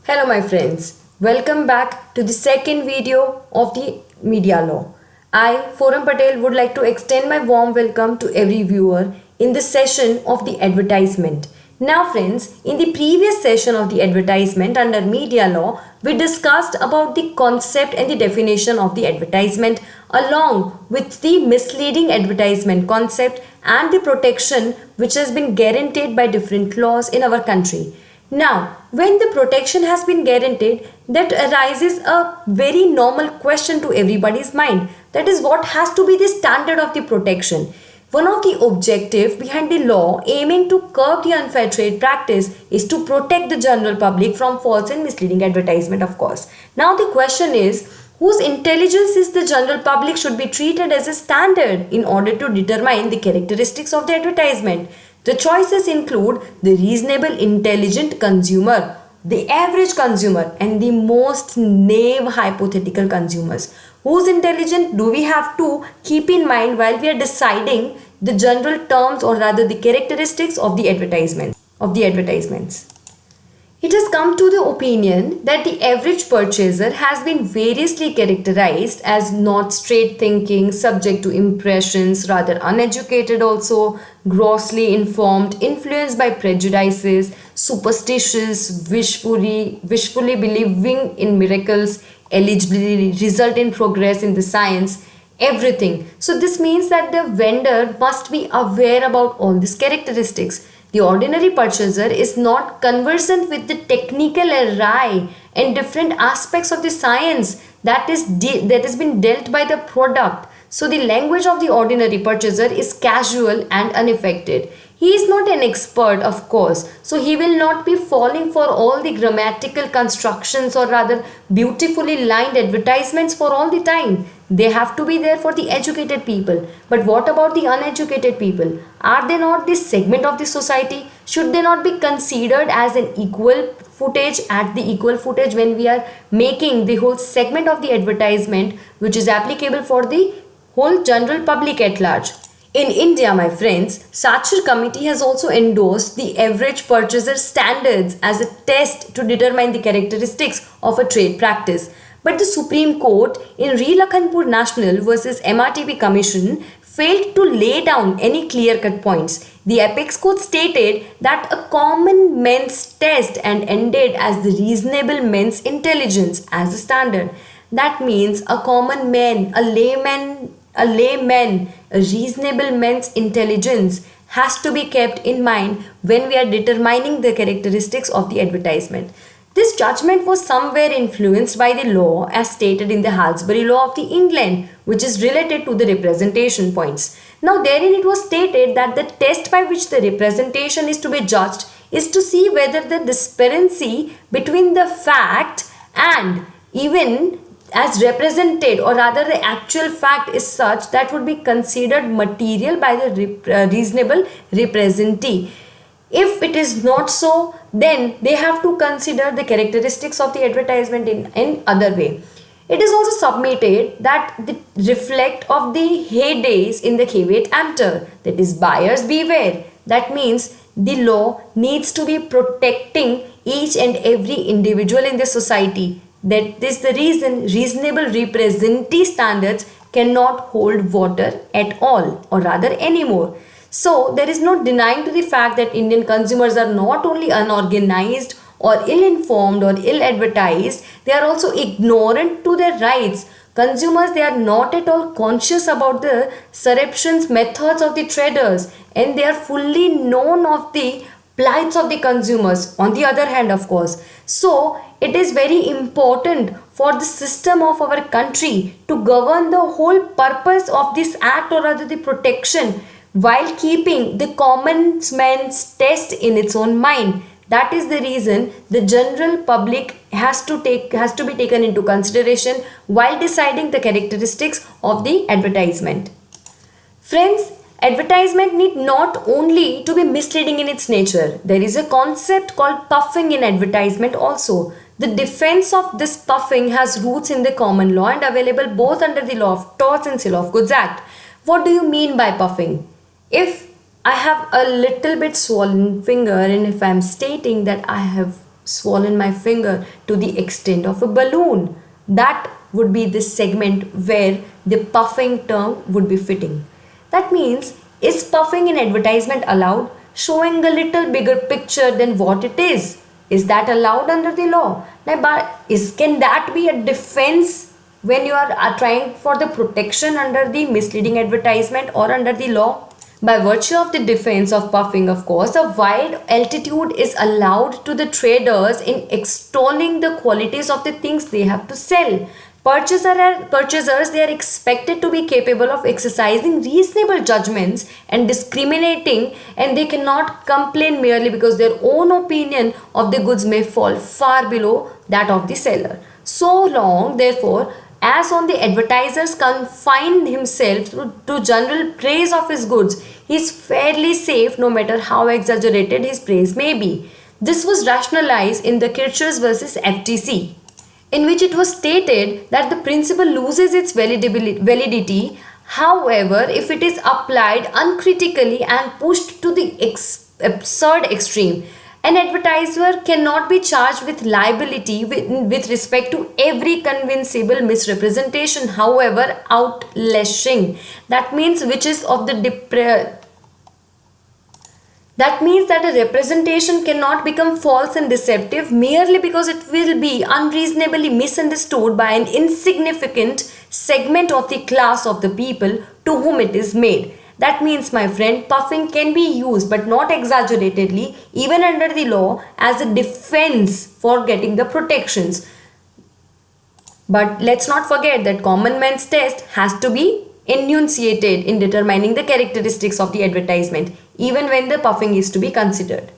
Hello my friends, welcome back to the second video of the media law. I, Forum Patel, would like to extend my warm welcome to every viewer in this session of the advertisement. Now friends, in the previous session of the advertisement under media law, we discussed about the concept and the definition of the advertisement along with the misleading advertisement concept and the protection which has been guaranteed by different laws in our country. Now, when the protection has been guaranteed, that arises a very normal question to everybody's mind. That is, what has to be the standard of the protection? One of the objectives behind the law aiming to curb the unfair trade practice is to protect the general public from false and misleading advertisement, of course. Now, the question is, whose intelligence is the general public should be treated as a standard in order to determine the characteristics of the advertisement. The choices include the reasonable intelligent consumer, the average consumer, and the most naive hypothetical consumers. Whose intelligence do we have to keep in mind while we are deciding the general terms or rather the characteristics of the advertisements? It has come to the opinion that the average purchaser has been variously characterized as not straight thinking, subject to impressions, rather uneducated also, grossly informed, influenced by prejudices, superstitious, wishfully believing in miracles, eligibly result in progress in the science, everything. So this means that the vendor must be aware about all these characteristics. The ordinary purchaser is not conversant with the technical array and different aspects of the science that has been dealt by the product. So the language of the ordinary purchaser is casual and unaffected. He is not an expert, of course, so he will not be falling for all the grammatical constructions or rather beautifully lined advertisements for all the time. They have to be there for the educated people. But what about the uneducated people? Are they not this segment of the society? Should they not be considered as an equal footage when we are making the whole segment of the advertisement which is applicable for the whole general public at large? In India, my friends, Sachar Committee has also endorsed the average purchaser standards as a test to determine the characteristics of a trade practice. But the Supreme Court in Re Lakhanpur National versus MRTP Commission failed to lay down any clear-cut points. The apex court stated that a common men's test and ended as the reasonable men's intelligence as a standard. That means a common man, a layman, a reasonable man's intelligence has to be kept in mind when we are determining the characteristics of the advertisement. This judgment was somewhere influenced by the law as stated in the Halsbury Law of the England, which is related to the representation points. Now therein it was stated that the test by which the representation is to be judged is to see whether the disparity between the fact and even as represented or rather the actual fact is such that would be considered material by the reasonable representee. If it is not so, then they have to consider the characteristics of the advertisement in other way. It is also submitted that the reflect of the heydays in the caveat emptor, that is buyers beware. That means the law needs to be protecting each and every individual in the society. That is the reason reasonable representee standards cannot hold water at all or rather anymore. So there is no denying to the fact that Indian consumers are not only unorganized or ill-informed or ill-advertised, they are also ignorant to their rights. Consumers, they are not at all conscious about the surreptitious methods of the traders and they are fully known of the plights of the consumers on the other hand, of course. So it is very important for the system of our country to govern the whole purpose of this act or rather the protection while keeping the common man's test in its own mind. That is the reason the general public has to be taken into consideration while deciding the characteristics of the advertisement. Friends, advertisement need not only to be misleading in its nature. There is a concept called puffing in advertisement also. The defense of this puffing has roots in the common law and available both under the Law of Torts and Sale of Goods Act. What do you mean by puffing? If I have a little bit swollen finger and if I am stating that I have swollen my finger to the extent of a balloon. That would be this segment where the puffing term would be fitting. That means, is puffing in advertisement allowed? Showing a little bigger picture than what it is. Is that allowed under the law? Now, can that be a defense when you are trying for the protection under the misleading advertisement or under the law? By virtue of the defense of puffing, of course, a wide altitude is allowed to the traders in extolling the qualities of the things they have to sell. Purchasers, they are expected to be capable of exercising reasonable judgments and discriminating, and they cannot complain merely because their own opinion of the goods may fall far below that of the seller. So long, therefore, as on the advertisers confine himself to general praise of his goods, he is fairly safe no matter how exaggerated his praise may be. This was rationalized in the Kirchhoff versus FTC, in which it was stated that the principle loses its validity, however, if it is applied uncritically and pushed to the absurd extreme. An advertiser cannot be charged with liability with respect to every convincible misrepresentation, however outlashing. That means that means that a representation cannot become false and deceptive merely because it will be unreasonably misunderstood by an insignificant segment of the class of the people to whom it is made. That means, my friend, puffing can be used but not exaggeratedly, even under the law, as a defense for getting the protections. But let's not forget that common man's test has to be enunciated in determining the characteristics of the advertisement, even when the puffing is to be considered.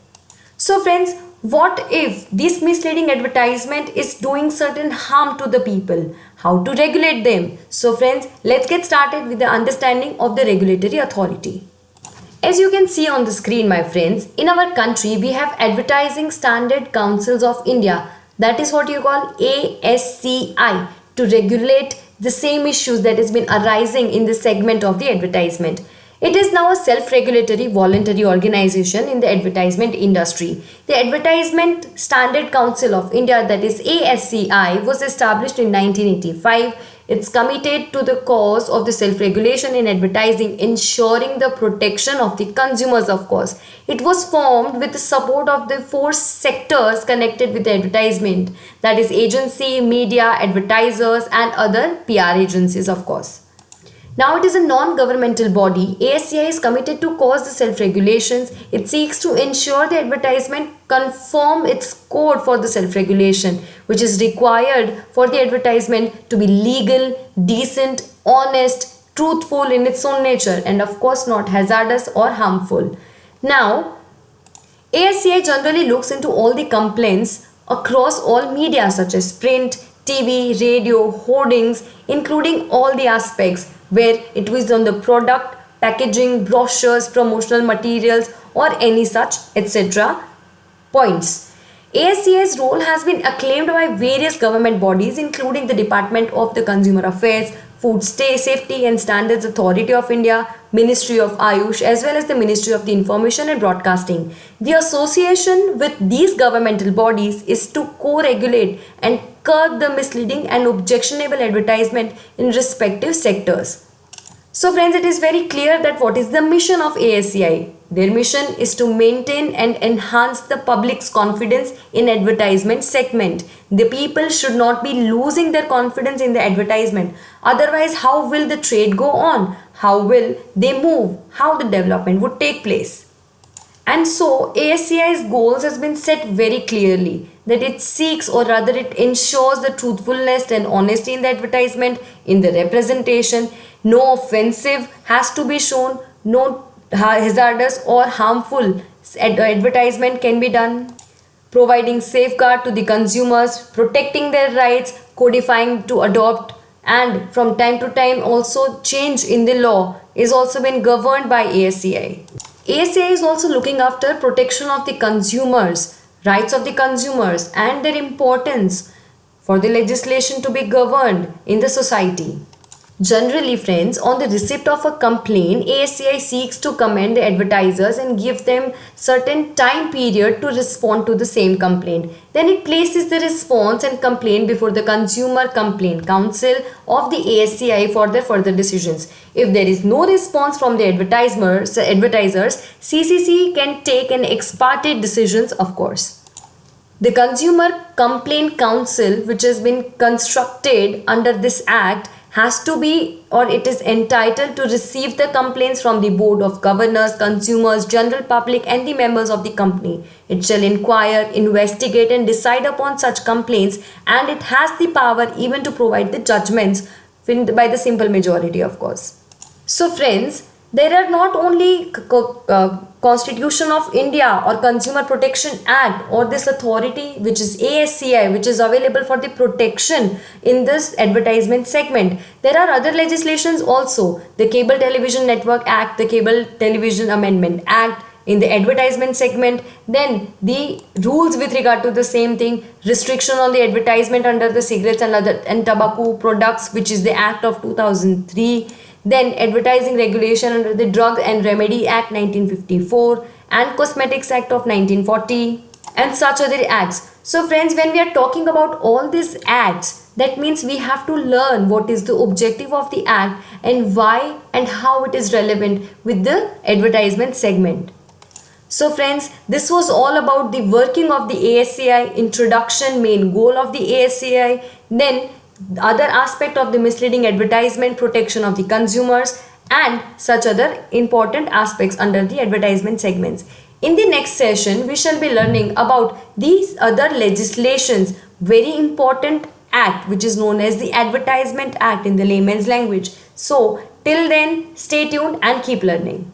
So friends, what if this misleading advertisement is doing certain harm to the people? How to regulate them? So friends, let's get started with the understanding of the regulatory authority. As you can see on the screen, my friends, in our country we have Advertising Standard Councils of India, that is what you call ASCI, to regulate the same issues that has been arising in this segment of the advertisement. It is now a self-regulatory voluntary organization in the advertisement industry. The Advertisement Standard Council of India, that is ASCI, was established in 1985. It's committed to the cause of the self-regulation in advertising, ensuring the protection of the consumers, of course. It was formed with the support of the four sectors connected with the advertisement, that is agency, media, advertisers and other PR agencies, of course. Now it is a non-governmental body. ASCI is committed to cause the self-regulations. It seeks to ensure the advertisement conform its code for the self-regulation, which is required for the advertisement to be legal, decent, honest, truthful in its own nature, and of course not hazardous or harmful. Now, ASCI generally looks into all the complaints across all media such as print, TV, radio, hoardings, including all the aspects where it was on the product, packaging, brochures, promotional materials or any such etc. points. ASCI's role has been acclaimed by various government bodies including the Department of the Consumer Affairs, Food Safety and Standards Authority of India, Ministry of Ayush as well as the Ministry of the Information and Broadcasting. The association with these governmental bodies is to co-regulate and curb the misleading and objectionable advertisement in respective sectors. So friends, it is very clear that what is the mission of ASCI? Their mission is to maintain and enhance the public's confidence in advertisement segment. The people should not be losing their confidence in the advertisement. Otherwise, how will the trade go on? How will they move? How the development would take place? And so ASCI's goals has been set very clearly, that it seeks or rather it ensures the truthfulness and honesty in the advertisement, in the representation. No offensive has to be shown, no hazardous or harmful advertisement can be done. Providing safeguard to the consumers, protecting their rights, codifying to adopt and from time to time also change in the law is also been governed by ASCI. ASCI is also looking after protection of the consumers, rights of the consumers and their importance for the legislation to be governed in the society. Generally, friends, on the receipt of a complaint, ASCI seeks to commend the advertisers and give them certain time period to respond to the same complaint. Then it places the response and complaint before the Consumer Complaint Council of the ASCI for their further decisions. If there is no response from the advertisers, CCC can take an ex parte decisions, of course. The Consumer Complaint Council, which has been constructed under this act, has to be, or it is entitled to receive the complaints from the board of governors, consumers, general public and the members of the company. It shall inquire, investigate and decide upon such complaints, and it has the power even to provide the judgments by the simple majority, of course. So friends, there are not only Constitution of India or Consumer Protection Act or this authority which is ASCI, which is available for the protection in this advertisement segment. There are other legislations also, the Cable Television Network Act, the Cable Television Amendment Act, in the advertisement segment, then the rules with regard to the same thing, restriction on the advertisement under the cigarettes and other and tobacco products, which is the Act of 2003, then advertising regulation under the Drug and Remedy Act 1954 and Cosmetics Act of 1940 and such other acts. So friends, when we are talking about all these acts, that means we have to learn what is the objective of the act and why and how it is relevant with the advertisement segment. So friends, this was all about the working of the ASCI, introduction, main goal of the ASCI, then other aspect of the misleading advertisement, protection of the consumers and such other important aspects under the advertisement segments. In the next session, we shall be learning about these other legislations, very important act which is known as the Advertisement Act in the layman's language. So till then, stay tuned and keep learning.